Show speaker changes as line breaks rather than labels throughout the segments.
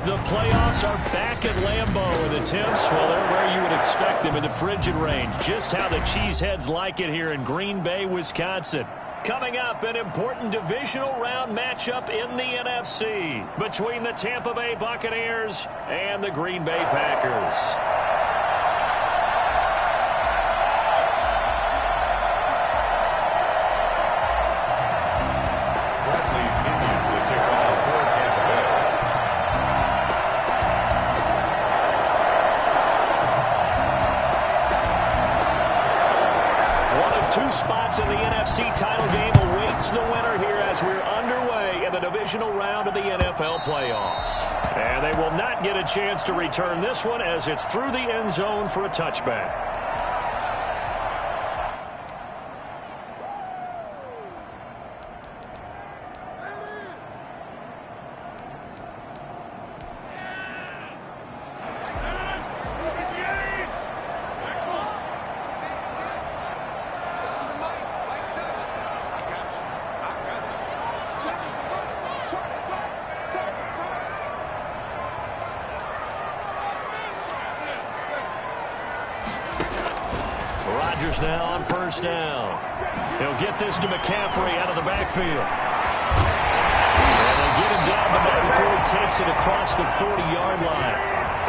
The playoffs are back at Lambeau, and the temps, well, they're where you would expect them in the frigid range. Just how the Cheeseheads like it here in Green Bay, Wisconsin. Coming up, an important divisional round matchup in the NFC between the Tampa Bay Buccaneers and the Green Bay Packers. Two spots in the NFC title game awaits the winner here as we're underway in the divisional round of the NFL playoffs. And they will not get a chance to return this one as it's through the end zone for a touchback. Rodgers now on first down. He'll get this to McCaffrey out of the backfield. And they get him down the middle before he takes it across the 40-yard line.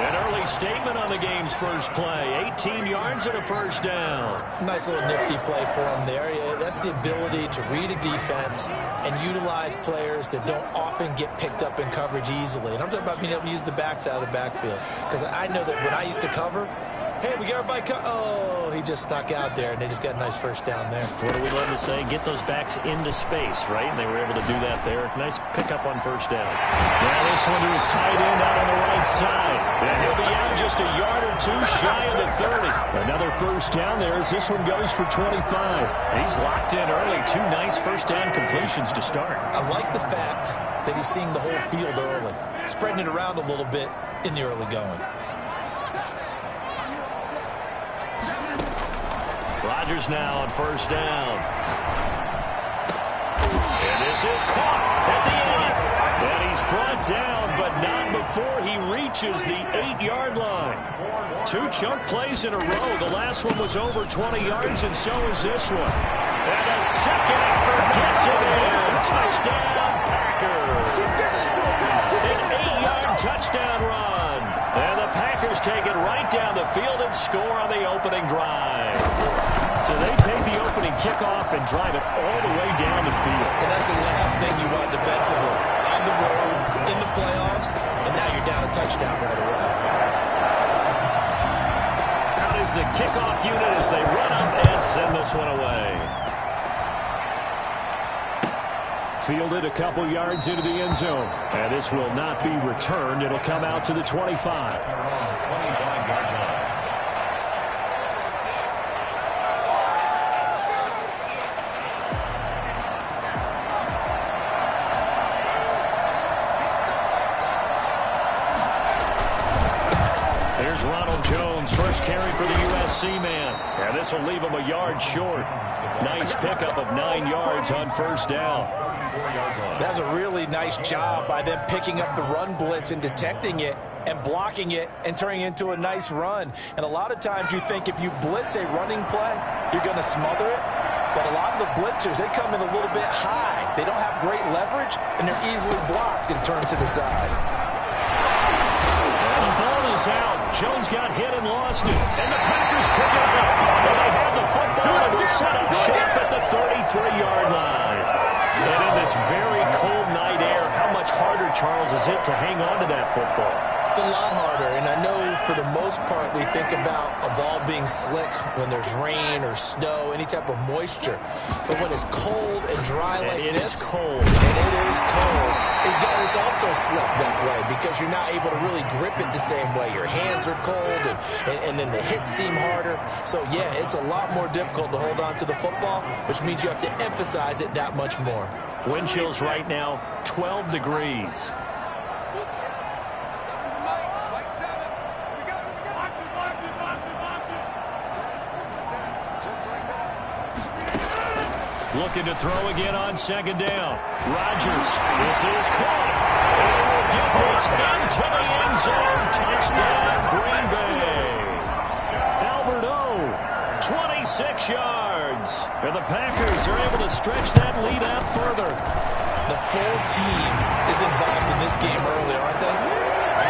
An early statement on the game's first play. 18 yards and a first down.
Nice little nifty play for him there. Yeah, that's the ability to read a defense and utilize players that don't often get picked up in coverage easily. And I'm talking about being able to use the backs out of the backfield. Because I know that when I used to cover, hey, we got everybody oh, he just snuck out there, and they just got a nice first down there.
What do we love to say? Get those backs into space, right? And they were able to do that there. Nice pickup on first down. Now this one to his tight end out on the right side. And he'll be out just a yard or two shy of the 30. Another first down there as this one goes for 25. He's locked in early. Two nice first down completions to start.
I like the fact that he's seeing the whole field early, spreading it around a little bit in the early going.
Rodgers now on first down. And this is caught at the end. And he's brought down, but not before he reaches the 8-yard line. Two chunk plays in a row. The last one was over 20 yards, and so is this one. And a second effort gets it in. Touchdown, Packers. An 8-yard touchdown run. And the Packers take it right down the field and score on the opening drive. So they take the opening kickoff and drive it all the way down the field.
And that's the last thing you want defensively. On the road, in the playoffs, and now you're down a touchdown right away.
Out is the kickoff unit as they run up and send this one away. Fielded a couple yards into the end zone. And this will not be returned. It'll come out to the 25. 25-yard line. Here's Ronald Jones, first carry for the USC man. And this will leave him a yard short. Nice pickup of 9 yards on first down.
That's a really nice job by them picking up the run blitz and detecting it and blocking it and turning it into a nice run. And a lot of times you think if you blitz a running play, you're going to smother it. But a lot of the blitzers, they come in a little bit high. They don't have great leverage, and they're easily blocked and turned to the side.
And the ball is out. Jones got hit and lost it. And the Packers pick it up. And they have the football and will set up shop at the 33-yard line. And in this very cold night air, how much harder, Charles, is it to hang on to that football?
It's a lot harder, and I know for the most part we think about a ball being slick when there's rain or snow, any type of moisture. But when it's cold and dry like this,
it is cold.
And it is cold, it is also slick that way because you're not able to really grip it the same way. Your hands are cold, and then the hits seem harder. So, yeah, it's a lot more difficult to hold on to the football, which means you have to emphasize it that much more.
Wind chills right now, 12 degrees. Looking to throw again on second down. Rodgers, this is caught. And will get this into the end zone. Touchdown, Green Bay. Albert O, 26 yards. And the Packers are able to stretch that lead out further.
The full team is involved in this game early, aren't they?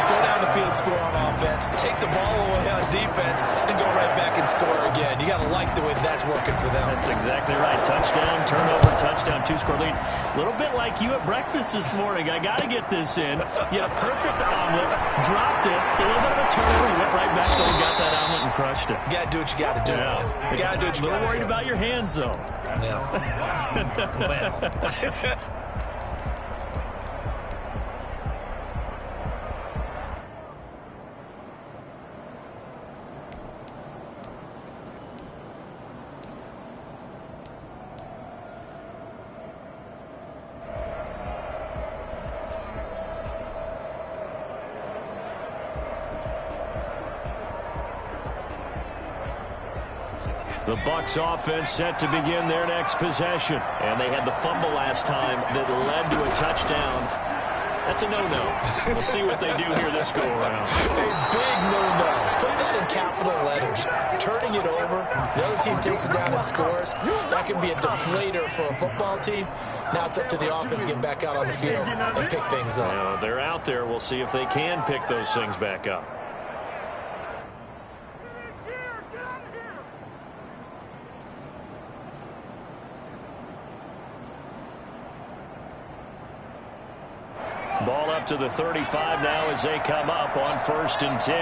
Go down the field, score on offense, take the ball away on defense, and go right back and score again. You got to like the way that's working for them.
That's exactly right. Touchdown, turnover, touchdown, two-score lead. A little bit like you at breakfast this morning. I got to get this in. You had a perfect omelet, dropped it, so a little bit of a turnover. You went right back there and got that omelet and crushed it.
You got to do what you got to do, man. You got to do what you got to do.
A little worried about your hands, though.
Yeah. Well.
The Bucs offense set to begin their next possession. And they had the fumble last time that led to a touchdown. That's a no-no. We'll see what they do here this go-around.
A big no-no. Put that in capital letters. Turning it over, the other team takes it down and scores. That can be a deflator for a football team. Now it's up to the offense to get back out on the field and pick things up.
Now, they're out there. We'll see if they can pick those things back up. Ball up to the 35 now as they come up on 1st and 10.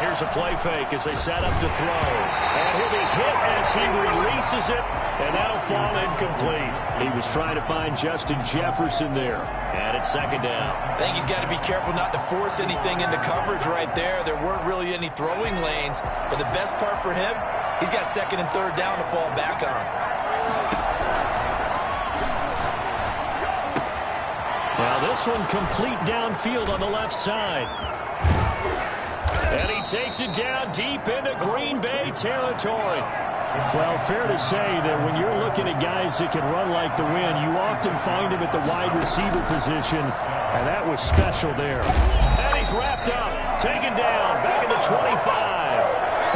Here's a play fake as they set up to throw. And he'll be hit as he releases it, and that'll fall incomplete. He was trying to find Justin Jefferson there. And it's 2nd down.
I think he's got to be careful not to force anything into coverage right there. There weren't really any throwing lanes, but the best part for him, he's got 2nd and 3rd down to fall back on.
Now this one complete downfield on the left side. And he takes it down deep into Green Bay territory. Well, fair to say that when you're looking at guys that can run like the wind, you often find him at the wide receiver position, and that was special there. And he's wrapped up, taken down, back in the 25.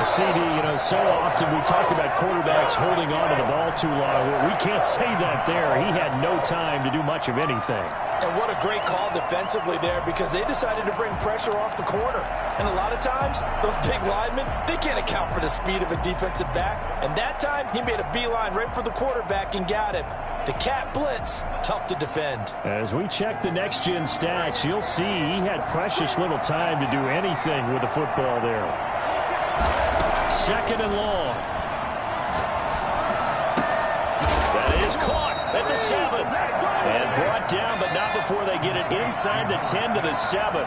CD, so often we talk about quarterbacks holding on to the ball too long. Well, we can't say that there. He had no time to do much of anything.
And what a great call defensively there, because they decided to bring pressure off the corner. And a lot of times, those big linemen, they can't account for the speed of a defensive back. And that time, he made a beeline right for the quarterback and got him. The cat blitz, tough to defend.
As we check the next-gen stats, you'll see he had precious little time to do anything with the football there. 2nd and long. That is caught at the 7. And brought down, but not before they get it inside the 10 to the 7.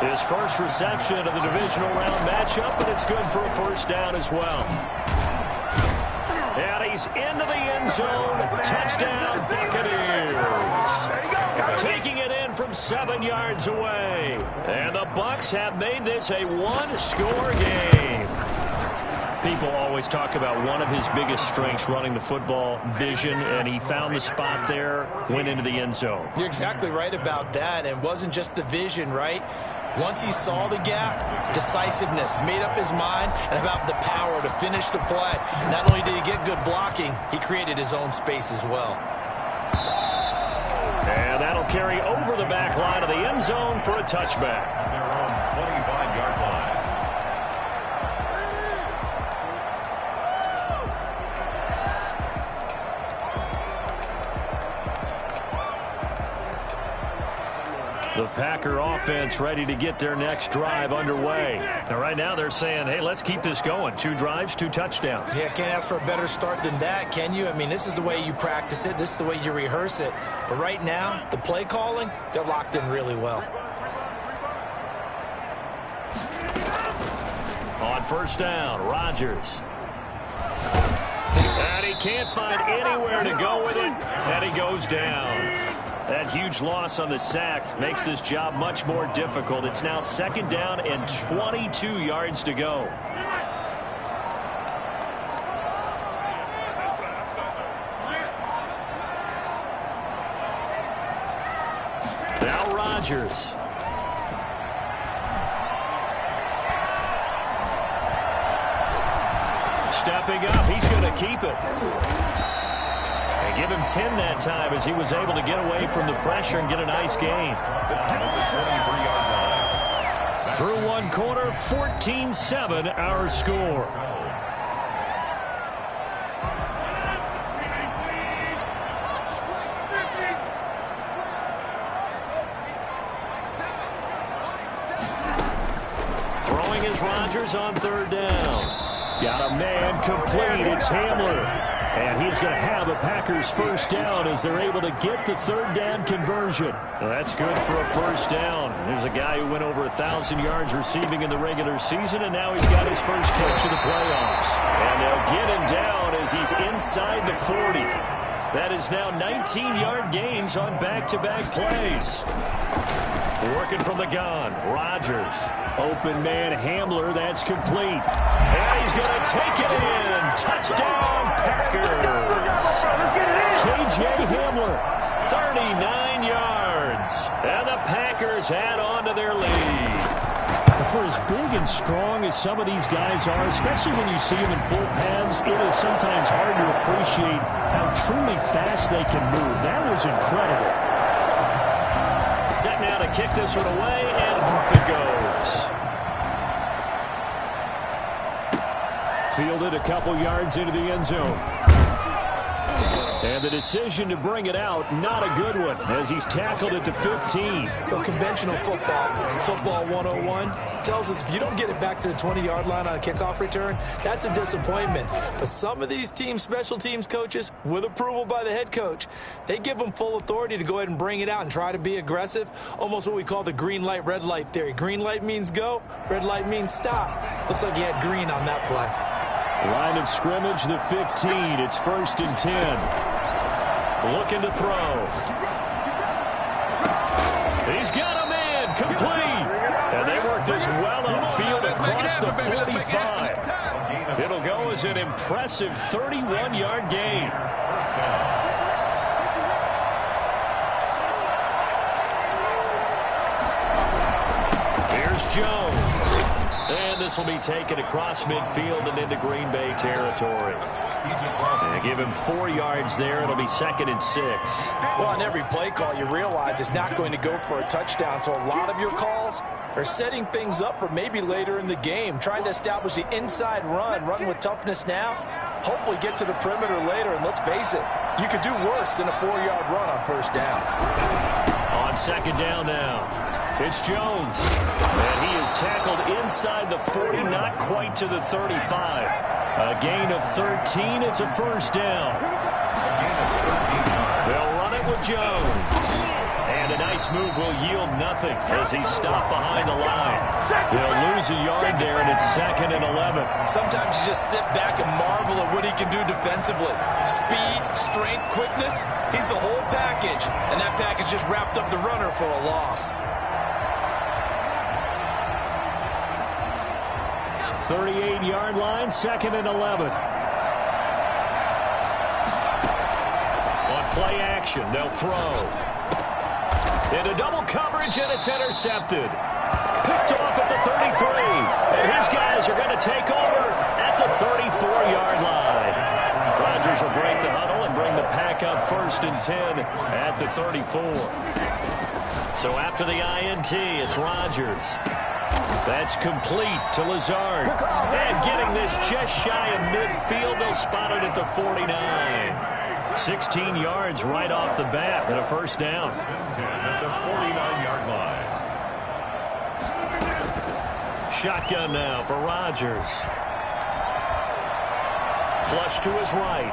His first reception of the divisional round matchup, and it's good for a 1st down as well. And he's into the end zone. Touchdown, Buccaneers. Taking it in from 7 yards away. And the Bucs have made this a one-score game. People always talk about one of his biggest strengths running the football, vision, and he found the spot there, went into the end zone.
You're exactly right about that, and it wasn't just the vision, right? Once he saw the gap, decisiveness, made up his mind, and about the power to finish the play. Not only did he get good blocking, he created his own space as well.
And that'll carry over the back line of the end zone for a touchback.
Their own 25-yard line.
The Packer offense ready to get their next drive underway. And right now they're saying, hey, let's keep this going. 2 drives, 2 touchdowns.
Yeah, can't ask for a better start than that, can you? I mean, this is the way you practice it. This is the way you rehearse it. But right now, the play calling, they're locked in really well.
On 1st down, Rodgers. And he can't find anywhere to go with it. And he goes down. That huge loss on the sack makes this job much more difficult. It's now 2nd down and 22 yards to go. Rodgers. Stepping up, he's going to keep it. And give him 10 that time as he was able to get away from the pressure and get a nice gain. Through one quarter, 14-7 our score. Throwing is Rodgers on third down. Got a man complete. It's Hamler. And he's going to have a Packers first down as they're able to get the third down conversion. Well, that's good for a first down. There's a guy who went over 1,000 yards receiving in the regular season, and now he's got his first catch of the playoffs. And they'll get him down as he's inside the 40. That is now 19-yard gains on back-to-back plays. Working from the gun, Rodgers. Open man, Hamler, that's complete. And he's going to take it in. Touchdown, Packers. K.J. Hamler, 39 yards. And the Packers add on to their lead. For as big and strong as some of these guys are, especially when you see them in full pads, it is sometimes hard to appreciate how truly fast they can move. That was incredible. Set now to kick this one away, and off it goes. Fielded a couple yards into the end zone. And the decision to bring it out, not a good one, as he's tackled at the 15.
Well, conventional football 101, tells us if you don't get it back to the 20-yard line on a kickoff return, that's a disappointment. But some of these special teams coaches, with approval by the head coach, they give them full authority to go ahead and bring it out and try to be aggressive, almost what we call the green light, red light theory. Green light means go, red light means stop. Looks like he had green on that play.
Line of scrimmage, the 15. It's 1st and 10. Looking to throw. He's got a man complete. And they work this well upfield across the 45. It'll go as an impressive 31-yard gain. Here's Jones. And this will be taken across midfield and into Green Bay territory. And give him 4 yards there. It'll be 2nd and 6.
Well, on every play call, you realize it's not going to go for a touchdown. So a lot of your calls are setting things up for maybe later in the game, trying to establish the inside run with toughness now, hopefully get to the perimeter later. And let's face it, you could do worse than a 4-yard run on first down.
On 2nd down now. It's Jones. And he is tackled inside the 40, not quite to the 35. A gain of 13. It's a first down. They'll run it with Jones. And a nice move will yield nothing as he's stopped behind the line. They'll lose a yard there, and it's 2nd and 11.
Sometimes you just sit back and marvel at what he can do defensively. Speed, strength, quickness. He's the whole package. And that package just wrapped up the runner for a loss.
38-yard line, 2nd and 11. On play action, they'll throw. Into double coverage, and it's intercepted. Picked off at the 33. And his guys are going to take over at the 34-yard line. Rodgers will break the huddle and bring the pack up 1st and 10 at the 34. So after the INT, it's Rodgers. That's complete to Lazard. And getting this just shy of midfield, they'll spot it at the 49. 16 yards right off the bat and a first down.
At the 49-yard line.
Shotgun now for Rodgers. Flush to his right.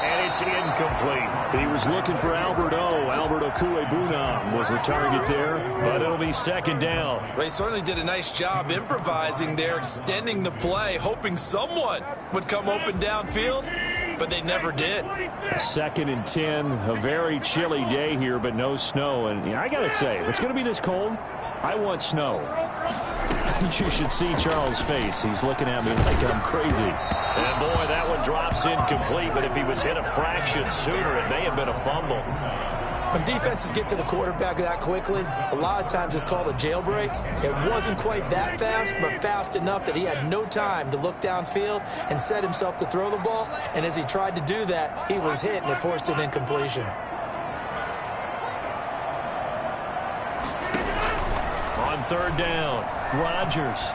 And it's incomplete. He was looking for Albert Okuebunam was the target there, but it'll be 2nd down.
Well, he certainly did a nice job improvising there, extending the play, hoping someone would come open downfield, but they never did.
2nd and 10, a very chilly day here, but no snow. And I got to say, if it's going to be this cold, I want snow. You should see Charles' face. He's looking at me like I'm crazy. And boy, that one drops incomplete, but if he was hit a fraction sooner, it may have been a fumble.
When defenses get to the quarterback that quickly, a lot of times it's called a jailbreak. It wasn't quite that fast, but fast enough that he had no time to look downfield and set himself to throw the ball. And as he tried to do that, he was hit and it forced an incompletion.
On third down, Rodgers.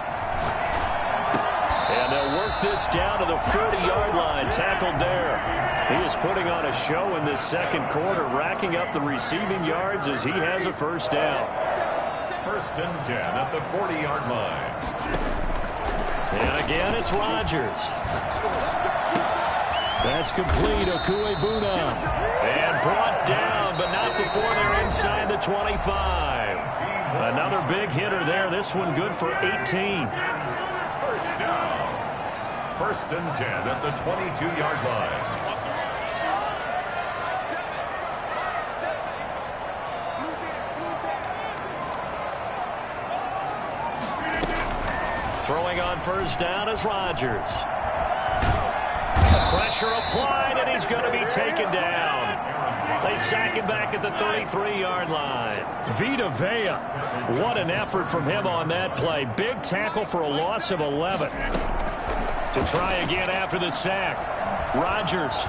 And they'll work this down to the 40-yard line, tackled there. He is putting on a show in this second quarter, racking up the receiving yards as he has a first down.
First and 10 at the 40-yard line.
And again, it's Rodgers. That's complete, Okuebuna. And brought down, but not before they're inside the 25. Another big hitter there. This one good for 18.
First down. First and 10 at the 22-yard line.
Throwing on first down is Rodgers. Pressure applied, and he's going to be taken down. They sack him back at the 33-yard line. Vita Vea, what an effort from him on that play. Big tackle for a loss of 11. To try again after the sack. Rodgers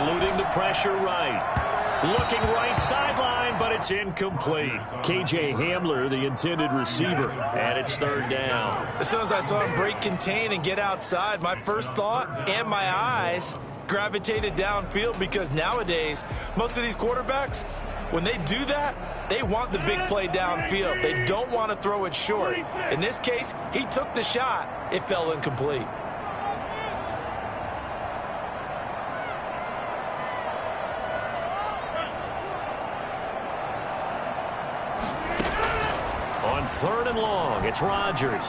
eluding the pressure right. Looking right sideline, but it's incomplete. K.J. Hamler, the intended receiver, and it's third down.
As soon as I saw him break contain and get outside, my first thought and my eyes gravitated downfield, because nowadays, most of these quarterbacks, when they do that, they want the big play downfield. They don't want to throw it short. In this case, he took the shot. It fell incomplete.
Third and long, it's Rodgers.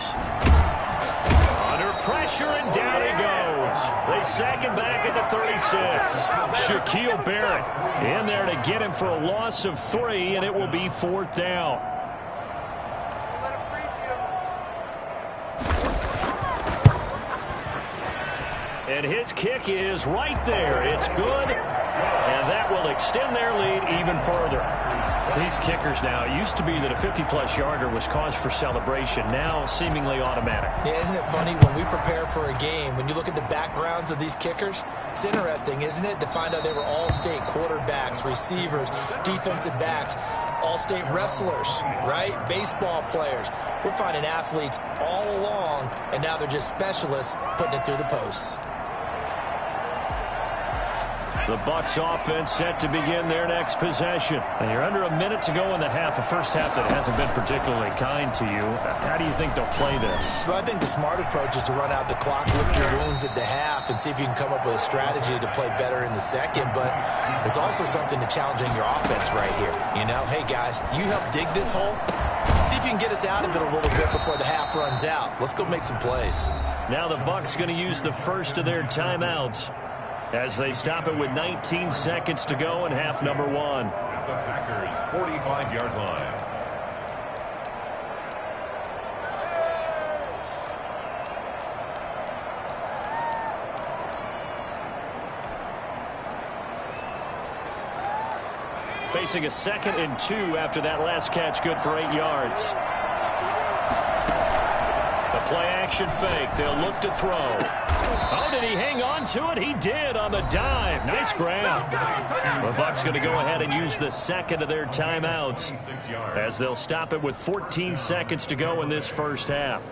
Under pressure, and down he goes. They sack him back at the 36. Shaquille Barrett in there to get him for a loss of 3, and it will be fourth down. And his kick is right there. It's good, and that will extend their lead even further. These kickers now, it used to be that a 50-plus yarder was cause for celebration, now seemingly automatic.
Yeah, isn't it funny when we prepare for a game, when you look at the backgrounds of these kickers, it's interesting, isn't it, to find out they were all-state quarterbacks, receivers, defensive backs, all-state wrestlers, right? Baseball players. We're finding athletes all along, and now they're just specialists putting it through the posts.
The Bucs offense set to begin their next possession. And you're under a minute to go in the half, a first half that hasn't been particularly kind to you. How do you think they'll play this?
Well, I think the smart approach is to run out the clock, lick your wounds at the half, and see if you can come up with a strategy to play better in the second. But there's also something to challenging your offense right here. You know, hey, guys, you help dig this hole. See if you can get us out of it a little bit before the half runs out. Let's go make some plays.
Now the Bucs going to use the first of their timeouts as they stop it with 19 seconds to go in half number 1.
At the Packers' 45-yard line.
Facing a 2nd and 2 after that last catch, good for 8 yards. The play action fake. They'll look to throw. Oh, did he hang on to it? He did on the dive. Nice grab. The Bucs going to go ahead and use the second of their timeouts as they'll stop it with 14 seconds to go in this first half.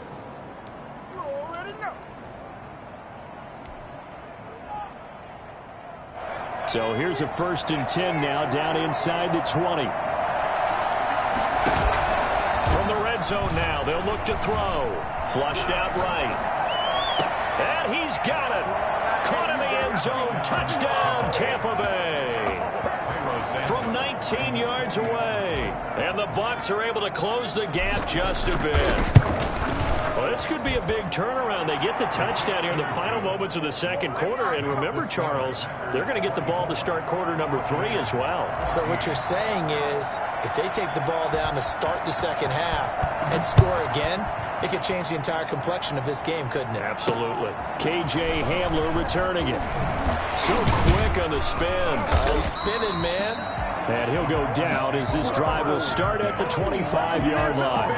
So here's a 1st and 10 now down inside the 20. From the red zone now, they'll look to throw. Flushed out right. And he's got it. Caught in the end zone. Touchdown, Tampa Bay. From 19 yards away. And the Bucs are able to close the gap just a bit. Well, this could be a big turnaround. They get the touchdown here in the final moments of the second quarter. And remember, Charles, they're going to get the ball to start quarter number 3 as well. So what you're saying is if they take the ball down to start the second half and score again, it could change the entire complexion of this game, couldn't it? Absolutely. K.J. Hamler returning it. So quick on the spin.
He's spinning, man.
And he'll go down as this drive will start at the 25-yard line.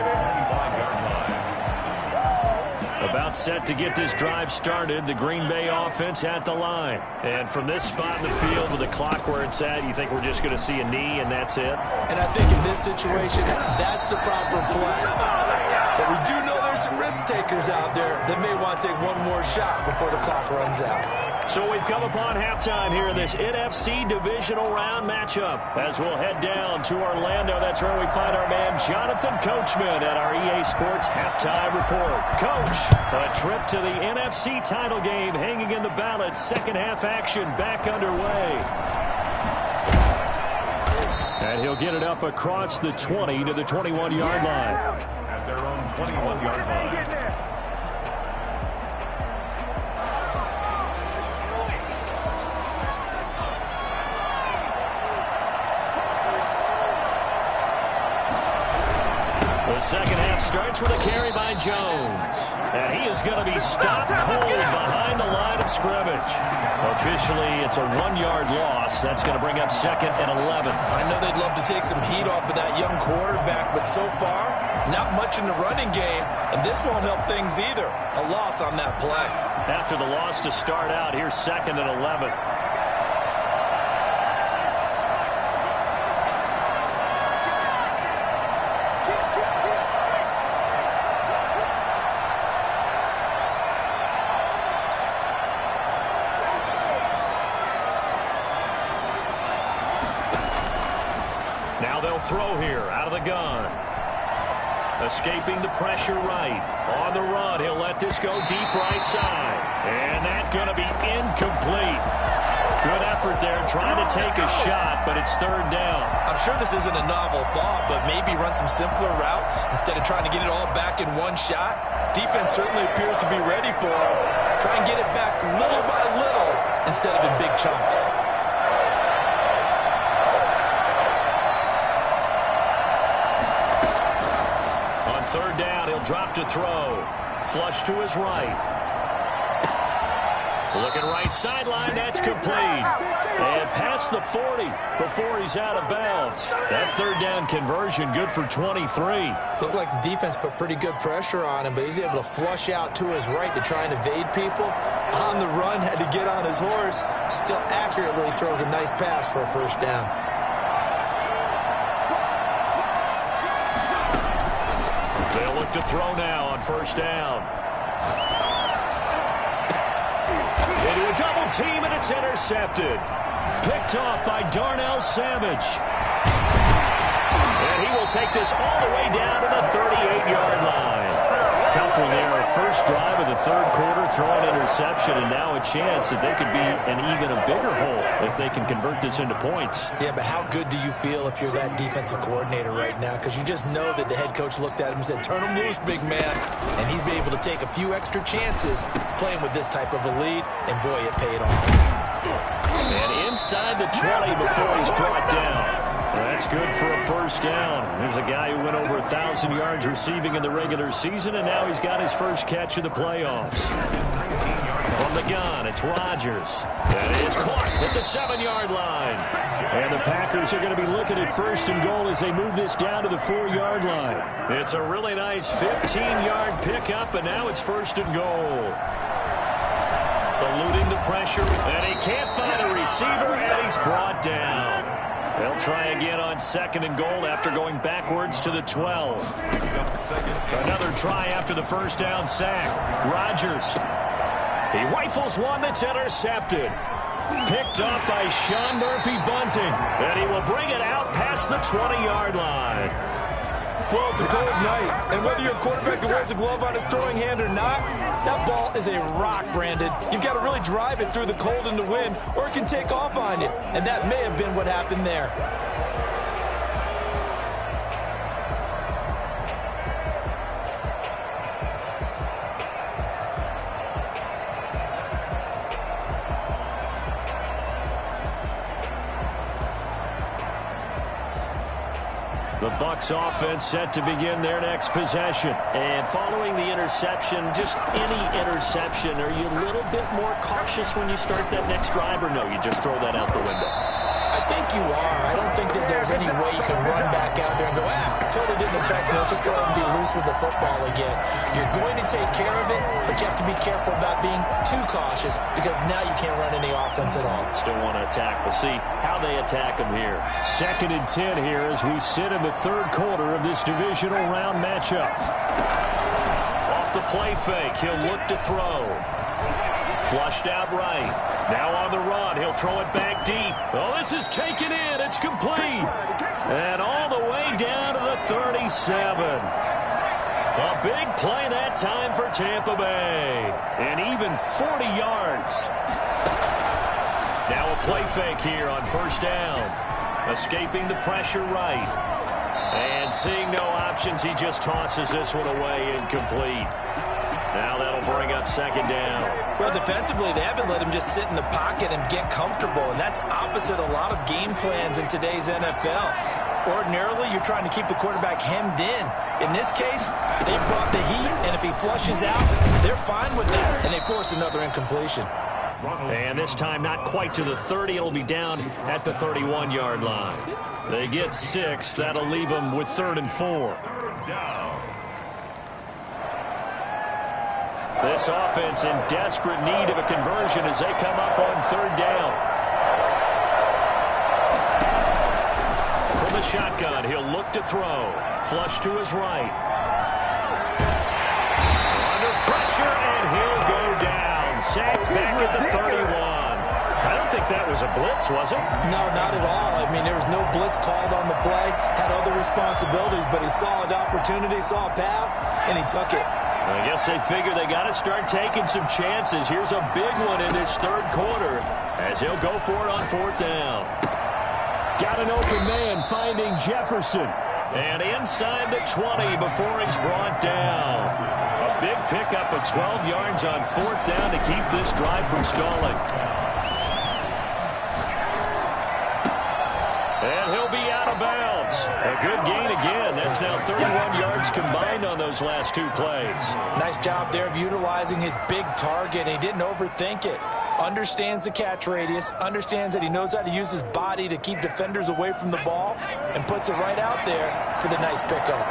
About set to get this drive started, the Green Bay offense at the line. And from this spot in the field with the clock where it's at, you think we're just going to see a knee and that's it?
And I think in this situation, that's the proper play. But we do know there's some risk takers out there that may want to take one more shot before the clock runs out.
So we've come upon halftime here in this NFC divisional round matchup. As we'll head down to Orlando, that's where we find our man Jonathan Coachman at our EA Sports Halftime Report. Coach, a trip to the NFC title game hanging in the balance. Second half action back underway. And he'll get it up across the 20 to the 21-yard line.
At their own 21-yard line.
The second half starts with a carry by Jones. And he is going to be stopped cold behind the line of scrimmage. Officially, it's a 1-yard loss. That's going to bring up second and 11.
I know they'd love to take some heat off of that young quarterback, but so far, not much in the running game, and this won't help things either. A loss on that play.
After the loss to start out, here's second and 11. Now they'll throw here out of the gun. Escaping the pressure right. On the run, he'll let this go deep right side. And that's going to be incomplete. Good effort there trying to take a shot, but it's third down.
I'm sure this isn't a novel thought, but maybe run some simpler routes instead of trying to get it all back in one shot. Defense certainly appears to be ready for him. Try and get it back little by little instead of in big chunks.
Third down, he'll drop to throw. Flush to his right. Looking right sideline, that's complete. And past the 40 before he's out of bounds. That third down conversion good for 23.
Looked like the defense put pretty good pressure on him, but he's able to flush out to his right to try and evade people. On the run, had to get on his horse. Still accurately throws a nice pass for a first down.
They'll look to throw now on first down. Into a double team, and it's intercepted. Picked off by Darnell Savage. And he will take this all the way down to the 38-yard line. Tough one there. First drive of the third quarter, throwing interception, and now a chance that they could be in even a bigger hole if they can convert this into points.
Yeah, but how good do you feel if you're that defensive coordinator right now? Because you just know that the head coach looked at him and said, turn him loose, big man. And he'd be able to take a few extra chances playing with this type of a lead, and boy, it paid off.
And inside the 20 before he's brought down. That's good for a first down. There's a guy who went over 1,000 yards receiving in the regular season, and now he's got his first catch of the playoffs. From the gun, it's Rodgers. And it's caught at the 7-yard line. And the Packers are going to be looking at first and goal as they move this down to the 4-yard line. It's a really nice 15-yard pickup, and now it's first and goal. Eluding the pressure, and he can't find a receiver, and he's brought down. They'll try again on second and goal after going backwards to the 12. Another try after the first down sack. Rodgers. He rifles one that's intercepted. Picked up by Sean Murphy-Bunting. And he will bring it out past the 20-yard line.
Well, it's a cold night, and whether you're a quarterback that wears a glove on his throwing hand or not, that ball is a rock, Brandon. You've got to really drive it through the cold and the wind, or it can take off on you, and that may have been what happened there.
The Bucs offense set to begin their next possession. And following the interception, just any interception, are you a little bit more cautious when you start that next drive, or no, you just throw that out the window?
I I think you are. I don't think that there's any way you can run back out there and go, totally didn't affect me. Let's just go ahead and be loose with the football again. You're going to take care of it, but you have to be careful about being too cautious because now you can't run any offense at all.
Still want to attack. We'll see how they attack him here. 2nd and 10 here as we sit in the 3rd quarter of this divisional round matchup. Off the play fake, he'll look to throw. Flushed out right. Now on the run. He'll throw it back deep. Oh, this is taken in. It's complete. And all the way down to the 37. A big play that time for Tampa Bay. And even 40 yards. Now a play fake here on 1st down. Escaping the pressure right. And seeing no options, he just tosses this one away incomplete. Now that'll bring up 2nd down.
Well, defensively, they haven't let him just sit in the pocket and get comfortable, and that's opposite a lot of game plans in today's NFL. Ordinarily, you're trying to keep the quarterback hemmed in. In this case, they brought the heat, and if he flushes out, they're fine with that, and they force another incompletion.
And this time not quite to the 30. It'll be down at the 31-yard line. They get 6. That'll leave them with 3rd and 4. This offense in desperate need of a conversion as they come up on 3rd down. From the shotgun, he'll look to throw. Flush to his right. Under pressure, and he'll go down. Sacked back at the 31. I don't think that was a blitz, was it?
No, not at all. I mean, there was no blitz called on the play. Had other responsibilities, but he saw an opportunity, saw a path, and he took it.
I guess they figure they got to start taking some chances. Here's a big one in this 3rd quarter as he'll go for it on 4th down. Got an open man finding Jefferson. And inside the 20 before he's brought down. A big pickup of 12 yards on 4th down to keep this drive from stalling. And he'll be out of bounds. A good gain again. That's now 31 yards combined on those last 2 plays.
Nice job there of utilizing his big target. He didn't overthink it. Understands the catch radius. Understands that he knows how to use his body to keep defenders away from the ball. And puts it right out there for the nice pickup.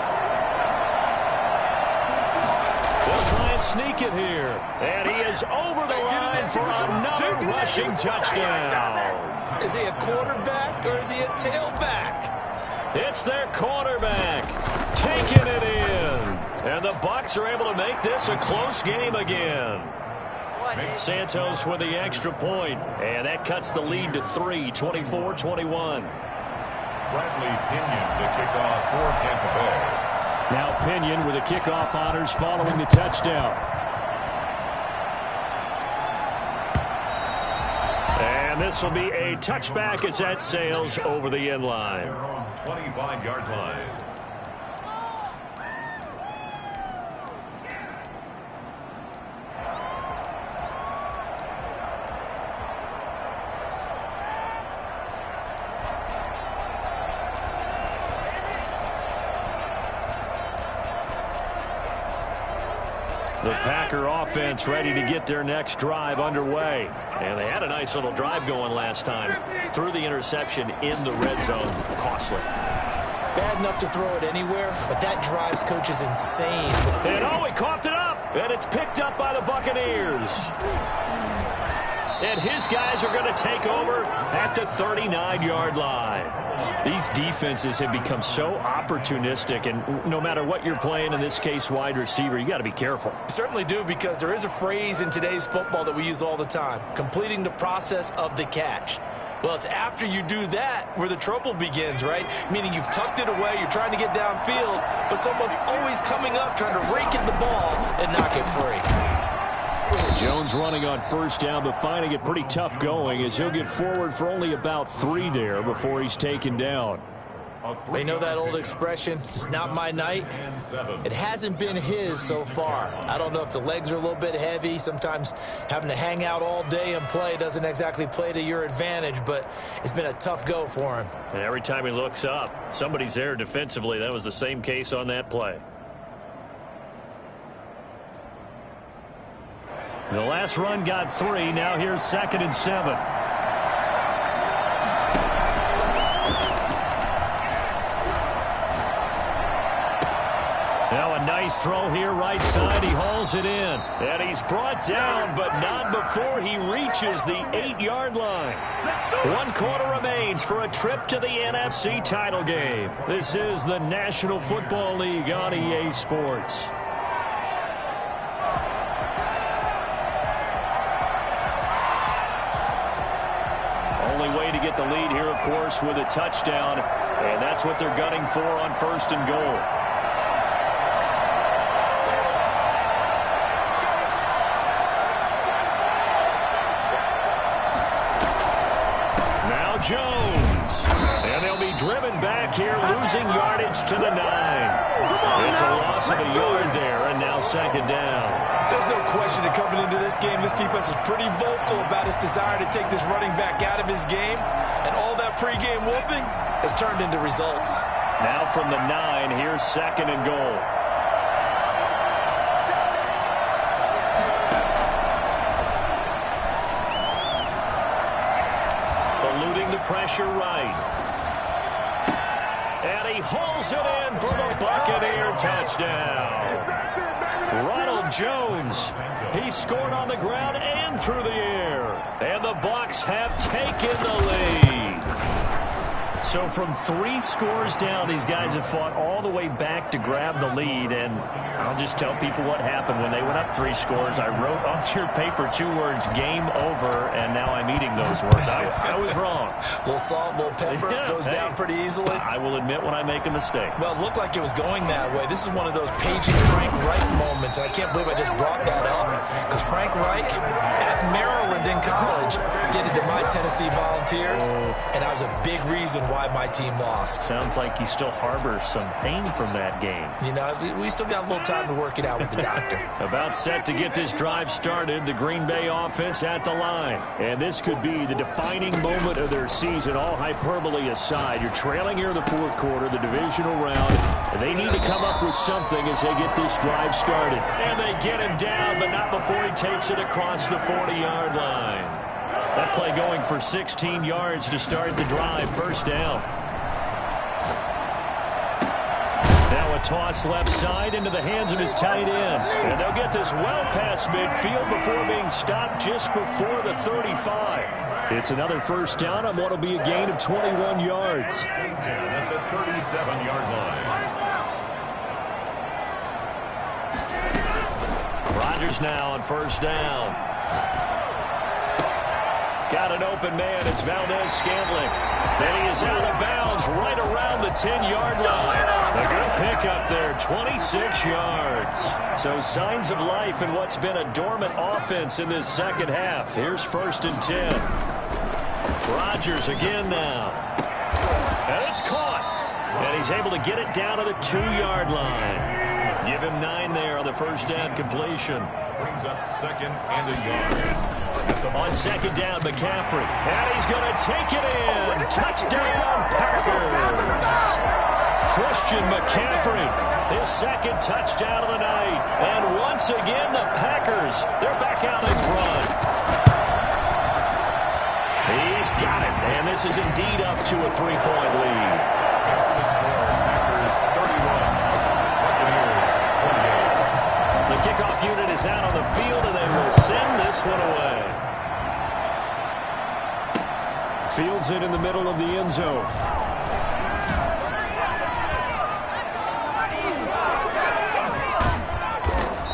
They'll try and sneak it here. And he is over the line for another rushing touchdown.
Is he a quarterback or is he a tailback?
It's their quarterback taking it in. And the Bucs are able to make this a close game again. Santos with the extra point. And that cuts the lead to 3, 24-21.
Bradley Pinion to kick off for Tampa Bay.
Now Pinion with the kickoff honors following the touchdown. And this will be a touchback as that sails over the end line.
25-yard line.
The Packer offense ready to get their next drive underway. And they had a nice little drive going last time. Threw the interception in the red zone. Costly.
Bad enough to throw it anywhere, but that drives coach is insane.
And oh, he coughed it up. And it's picked up by the Buccaneers. And his guys are going to take over at the 39-yard line. These defenses have become so opportunistic, and no matter what you're playing, in this case wide receiver, you got to be careful.
Certainly do, because there is a phrase in today's football that we use all the time, completing the process of the catch. Well, it's after you do that where the trouble begins, right? Meaning you've tucked it away, you're trying to get downfield, but someone's always coming up trying to rake at the ball and knock it free.
Jones running on first down, but finding it pretty tough going as he'll get forward for only about 3 there before he's taken down.
They know that old expression, it's not my night. It hasn't been his so far. I don't know if the legs are a little bit heavy. Sometimes having to hang out all day and play doesn't exactly play to your advantage, but it's been a tough go for him.
And every time he looks up, somebody's there defensively. That was the same case on that play. The last run got 3. Now here's 2nd and 7. Now a nice throw here right side. He hauls it in. And he's brought down, but not before he reaches the 8-yard line. 1 quarter remains for a trip to the NFC title game. This is the National Football League on EA Sports. Only way to get the lead here, of course, with a touchdown. And that's what they're gunning for on 1st and goal. Jones. And they'll be driven back here, losing yardage to the 9. It's a loss of a yard there, and now 2nd down.
There's no question that coming into this game, this defense was pretty vocal about its desire to take this running back out of his game. And all that pregame wolfing has turned into results.
Now from the 9, here's 2nd and goal. Pressure right. And he hauls it in for the Buccaneer touchdown. Ronald Jones. He scored on the ground and through the air. And the Bucs have taken the lead. So from 3 scores down, these guys have fought all the way back to grab the lead. And I'll just tell people what happened when they went up 3 scores. I wrote on your paper 2 words, game over, and now I'm eating those words. I was wrong.
A little salt, a little pepper, goes down pretty easily.
I will admit when I make a mistake.
Well, it looked like it was going that way. This is one of those paging Frank Reich moments, and I can't believe I just brought that up. Because Frank Reich at Maryland in college did it to my Tennessee Volunteers, and that was a big reason why my team lost.
Sounds like you still harbor some pain from that game.
You know, we still got a little time to work it out with the doctor.
About set to get this drive started, the Green Bay offense at the line. And this could be the defining moment of their season, all hyperbole aside. You're trailing here in the 4th quarter, the divisional round. And they need to come up with something as they get this drive started. And they get him down, but not before he takes it across the 40-yard line. That play going for 16 yards to start the drive. 1st down. Now a toss left side into the hands of his tight end. And they'll get this well past midfield before being stopped just before the 35. It's another 1st down on what will be a gain of 21 yards.
At the 37-yard line.
Rodgers now on 1st down. Got an open man. It's Valdez-Scantling. And he is out of bounds right around the 10-yard line. A good pickup there, 26 yards. So signs of life in what's been a dormant offense in this 2nd half. Here's 1st and 10. Rodgers again now. And it's caught. And he's able to get it down to the 2-yard line. Give him 9 there on the 1st down completion.
Brings up 2nd and a yard.
On 2nd down, McCaffrey. And he's going to take it in. Touchdown, Packers. Christian McCaffrey, his 2nd touchdown of the night. And once again, the Packers, they're back out in front. He's got it. And this is indeed up to a 3-point lead.
That's the score. Packers 31. Buccaneers 28.
The kickoff unit is out on the field, and they will send this one away. Fields it in the middle of the end zone.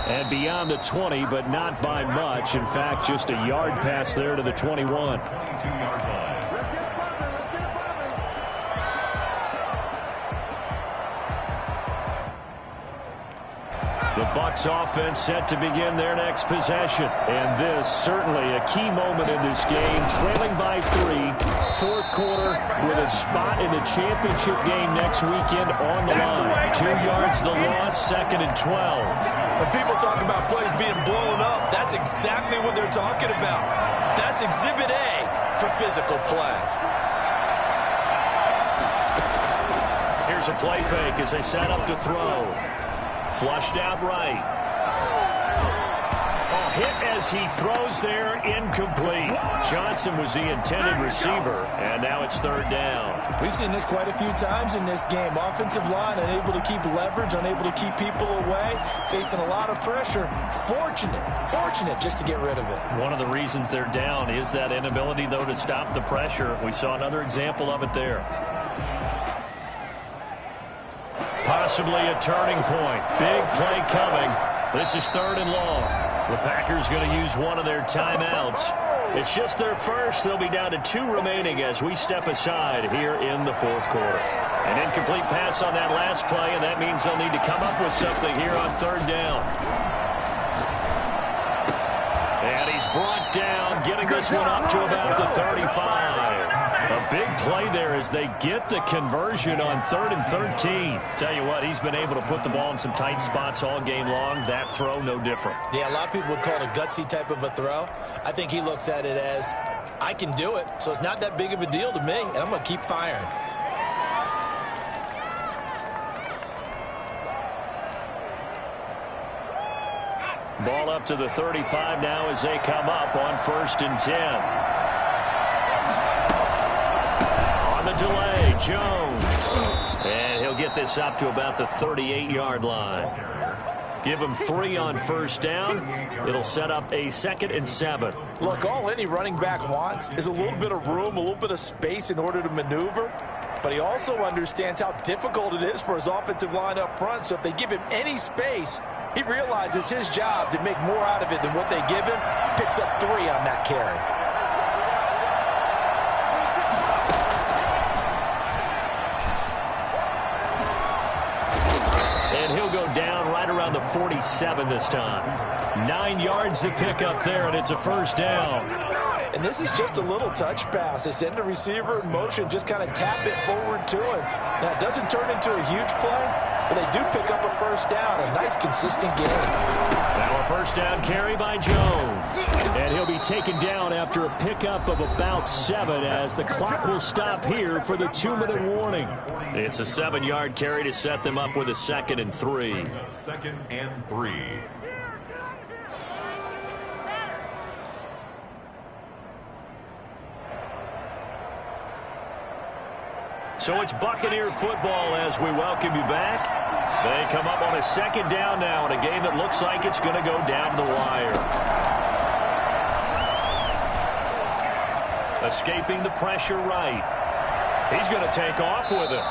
And beyond the 20, but not by much. In fact, just a yard pass there to the 21.
22-yard line.
The Bucs offense set to begin their next possession. And this certainly a key moment in this game. Trailing by 3, 4th quarter with a spot in the championship game next weekend on the line. 2 yards the loss, 2nd and 12.
When people talk about plays being blown up, that's exactly what they're talking about. That's Exhibit A for physical play.
Here's a play fake as they set up to throw. Flushed out right. Hit as he throws there, incomplete. Johnson was the intended receiver, and now it's third down.
We've seen this quite a few times in this game. Offensive line unable to keep leverage, unable to keep people away, facing a lot of pressure. Fortunate just to get rid of it.
One of the reasons they're down is that inability, though, to stop the pressure. We saw another example of it there. Possibly a turning point. Big play coming. This is third and long. The Packers going to use one of their timeouts. It's just their first. They'll be down to 2 remaining as we step aside here in the fourth quarter. An incomplete pass on that last play, and that means they'll need to come up with something here on third down. And he's brought down, getting this one up to about the 35. A big play there as they get the conversion on 3rd and 13. Tell you what, he's been able to put the ball in some tight spots all game long. That throw, no different.
Yeah, a lot of people would call it a gutsy type of a throw. I think he looks at it as, I can do it, so it's not that big of a deal to me, and I'm going to keep firing.
Ball up to the 35 now as they come up on 1st and 10. On the delay, Jones. And he'll get this up to about the 38-yard line. Give him 3 on 1st down. It'll set up a 2nd and 7.
Look, all any running back wants is a little bit of room, a little bit of space in order to maneuver. But he also understands how difficult it is for his offensive line up front. So if they give him any space, he realizes his job to make more out of it than what they give him. Picks up 3 on that carry.
And he'll go down right around the 47 this time. 9 yards to pick up there, and it's a 1st down.
And this is just a little touch pass. They send the receiver in motion, just kind of tap it forward to him. Now, it doesn't turn into a huge play, but they do pick up a 1st down. A nice, consistent game.
Now a 1st down carry by Jones. And he'll be taken down after a pickup of about 7 as the clock will stop here for the 2-minute warning. It's a 7-yard carry to set them up with a 2nd and 3.
2nd and 3.
So it's Buccaneer football as we welcome you back. They come up on a 2nd down now in a game that looks like it's going to go down the wire. Escaping the pressure right. He's going to take off with it.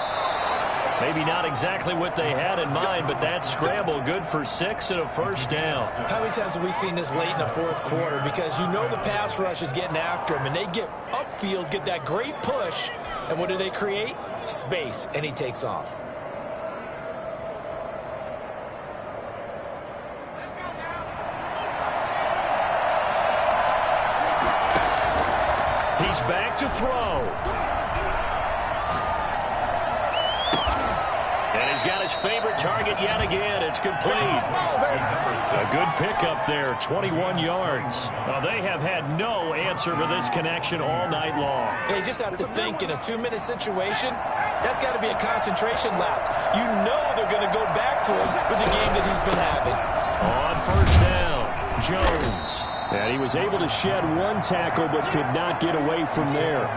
Maybe not exactly what they had in mind, but that scramble good for 6 and a 1st down.
How many times have we seen this late in the fourth quarter? Because you know the pass rush is getting after him, and they get upfield, get that great push, and what do they create? Space, and he takes off.
He's back to throw. And he's got his favorite target yet again. It's complete. A good pickup there, 21 yards. Well, they have had no answer for this connection all night long.
They just have to think in a 2-minute situation, that's got to be a concentration lapse. You know they're going to go back to him with the game that he's been having.
On 1st down, Jones. And he was able to shed 1 tackle but could not get away from there.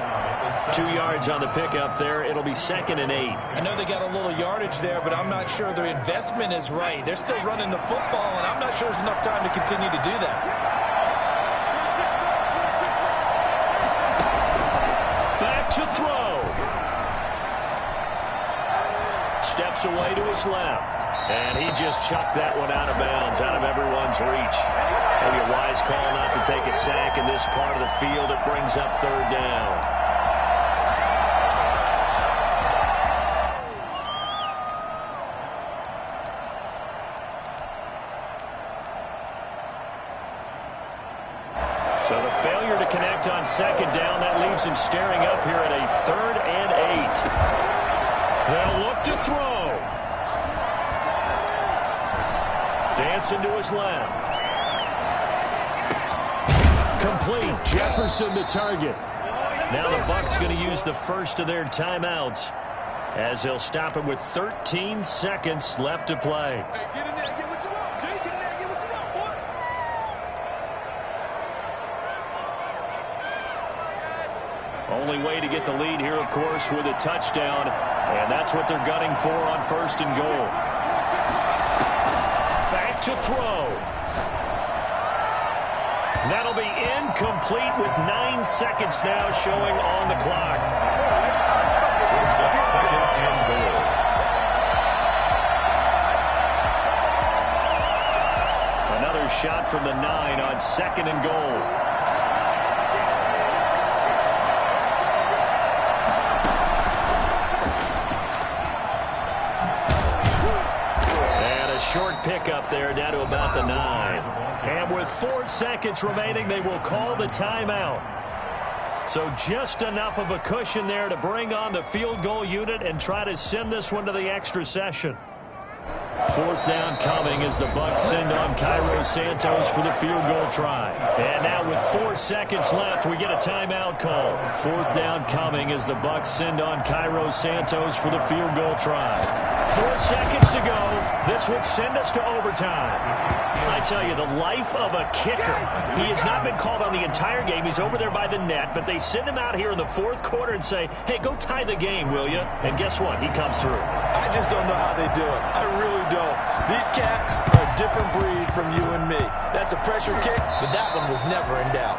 2 yards on the pickup there. It'll be 2nd and 8.
I know they got a little yardage there, but I'm not sure their investment is right. They're still running the football, and I'm not sure there's enough time to continue to do that.
Back to throw. Steps away to his left. And he just chucked that one out of bounds, out of everyone's reach. Maybe a wise call not to take a sack in this part of the field. It brings up 3rd down. So the failure to connect on 2nd down, that leaves him staring up here at a 3rd and 8. They'll look to throw. Dancing to his left. Complete. Jefferson the target. Now the Bucs going to use the first of their timeouts as they'll stop him with 13 seconds left to play.
Hey, get in there, get what you want, Jay. Get in there, get what you want, boy.
Only way to get the lead here, of course, with a touchdown, and that's what they're gunning for on 1st and goal. Back to throw. That'll be incomplete with 9 seconds now showing on the clock.
Second and goal.
Another shot from the 9 on 2nd and goal. And a short pickup there down to about the 9. And with 4 seconds remaining, they will call the timeout. So just enough of a cushion there to bring on the field goal unit and try to send this one to the extra session. 4th down coming as the Bucs send on Cairo Santos for the field goal try. And now with 4 seconds left, we get a timeout call. 4th down coming as the Bucs send on Cairo Santos for the field goal try. 4 seconds to go. This would send us to overtime. I tell you, the life of a kicker. He has not been called on the entire game. He's over there by the net, but they send him out here in the 4th quarter and say, hey, go tie the game, will you? And guess what? He comes through.
I just don't know how they do it. I really don't. These cats are a different breed from you and me. That's a pressure kick, but that one was never in doubt.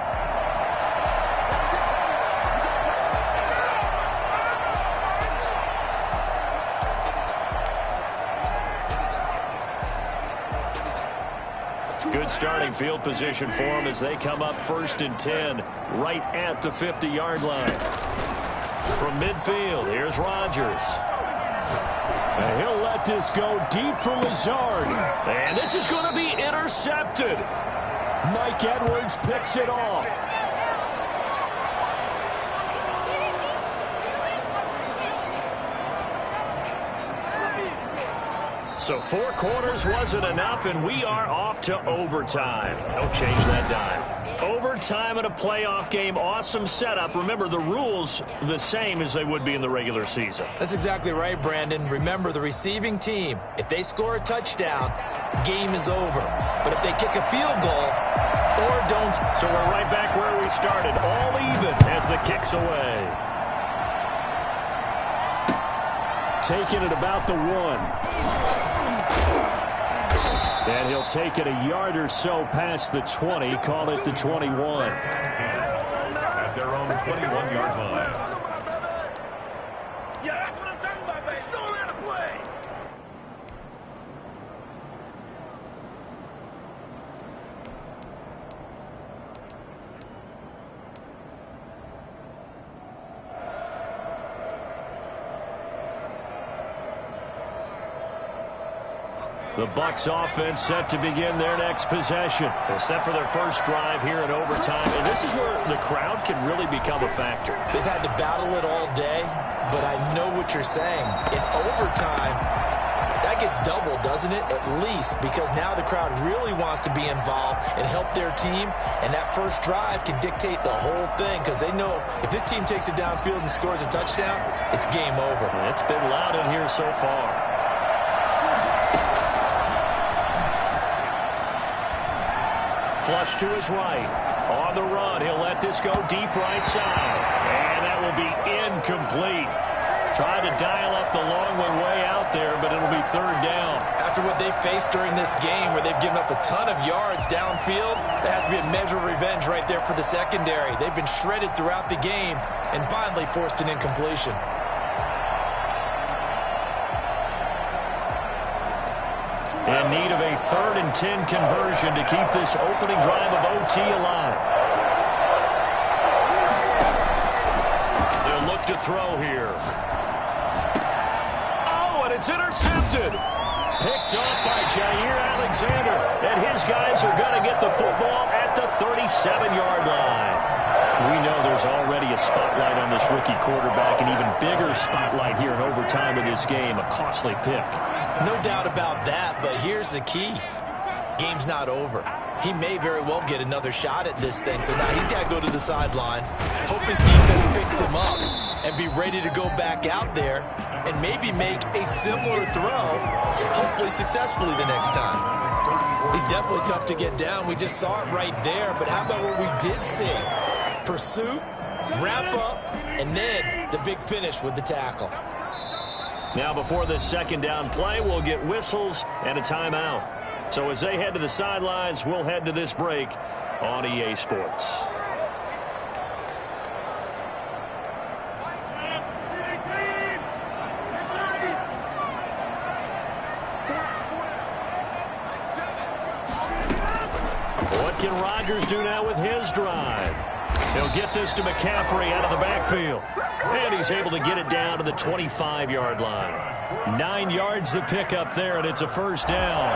Good starting field position for them as they come up 1st and 10 right at the 50-yard line. From midfield, here's Rodgers. And he'll let this go deep for Lazard. And this is going to be intercepted. Mike Edwards picks it off. So 4 quarters wasn't enough, and we are off to overtime. Don't change that dime. Overtime in a playoff game, awesome setup. Remember, the rules the same as they would be in the regular season.
That's exactly right, Brandon. Remember, the receiving team, if they score a touchdown, game is over. But if they kick a field goal or don't...
So we're right back where we started, all even as the kick's away. Taking it about the 1. And he'll take it a yard or so past the 20, call it the 21.
At their own 21-yard line.
Yeah, that's what I'm talking about, baby. So let it play.
The Bucs offense set to begin their next possession. They're set for their first drive here in overtime. And this is where the crowd can really become a factor.
They've had to battle it all day, but I know what you're saying. In overtime, that gets doubled, doesn't it? At least, because now the crowd really wants to be involved and help their team. And that first drive can dictate the whole thing because they know if this team takes it downfield and scores a touchdown, it's game over.
It's been loud in here so far. Flush to his right. On the run, he'll let this go deep right side. And that will be incomplete. Tried to dial up the long way out there, but it'll be 3rd down.
After what they faced during this game where they've given up a ton of yards downfield, there has to be a measure of revenge right there for the secondary. They've been shredded throughout the game and finally forced an incompletion.
In need of a 3rd and 10 conversion to keep this opening drive of OT alive. They'll look to throw here. Oh, and it's intercepted. Picked off by Jair Alexander. And his guys are going to get the football at the 37-yard line. We know there's already a spotlight on this rookie quarterback, an even bigger spotlight here in overtime of this game, a costly pick.
No doubt about that, but here's the key. Game's not over. He may very well get another shot at this thing, so now he's got to go to the sideline, hope his defense picks him up, and be ready to go back out there and maybe make a similar throw, hopefully successfully the next time. He's definitely tough to get down. We just saw it right there, but how about what we did see? Pursuit wrap up, and then the big finish with the tackle.
Now before this second down play, we'll get whistles and a timeout. So as they head to the sidelines, we'll head to this break on EA Sports. What can Rodgers do now with his drive? He'll get this to McCaffrey out of the backfield. And he's able to get it down to the 25-yard line. 9 yards to pick up there, and it's a first down.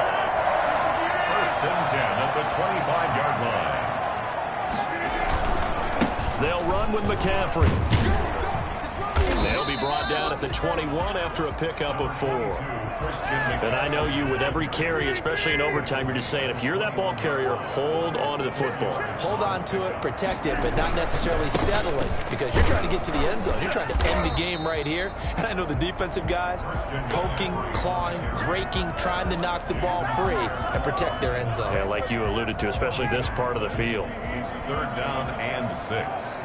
First and 10 at the 25-yard line.
They'll run with McCaffrey. They'll be brought down at the 21 after a pickup of 4. And I know you, with every carry, especially in overtime, you're just saying, if you're that ball carrier, hold on to the football.
Hold on to it, protect it, but not necessarily settle it, because you're trying to get to the end zone. You're trying to end the game right here. And I know the defensive guys poking, clawing, raking, trying to knock the ball free and protect their end zone.
Yeah, like you alluded to, especially this part of the field.
It's third down and 6.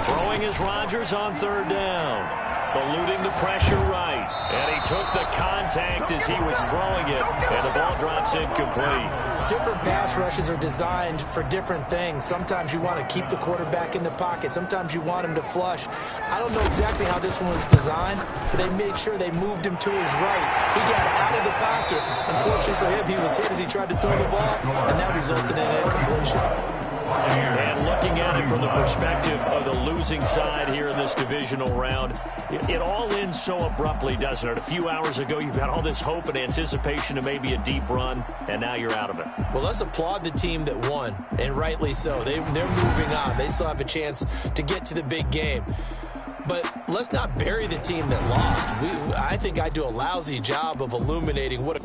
Throwing is Rodgers on third down. Eluding the pressure right. And he took the contact as he was throwing it. And the ball drops incomplete.
Different pass rushes are designed for different things. Sometimes you want to keep the quarterback in the pocket. Sometimes you want him to flush. I don't know exactly how this one was designed, but they made sure they moved him to his right. He got out of the pocket. Unfortunately for him, he was hit as he tried to throw the ball, and that resulted in an incompletion.
And looking at it from the perspective of the losing side here in this divisional round, it all ends so abruptly, doesn't it? A few hours ago, you've got all this hope and anticipation of maybe a deep run, and now you're out of it.
Well, let's applaud the team that won, and rightly so. They're moving on. They still have a chance to get to the big game. But let's not bury the team that lost. I think I do a lousy job of illuminating what a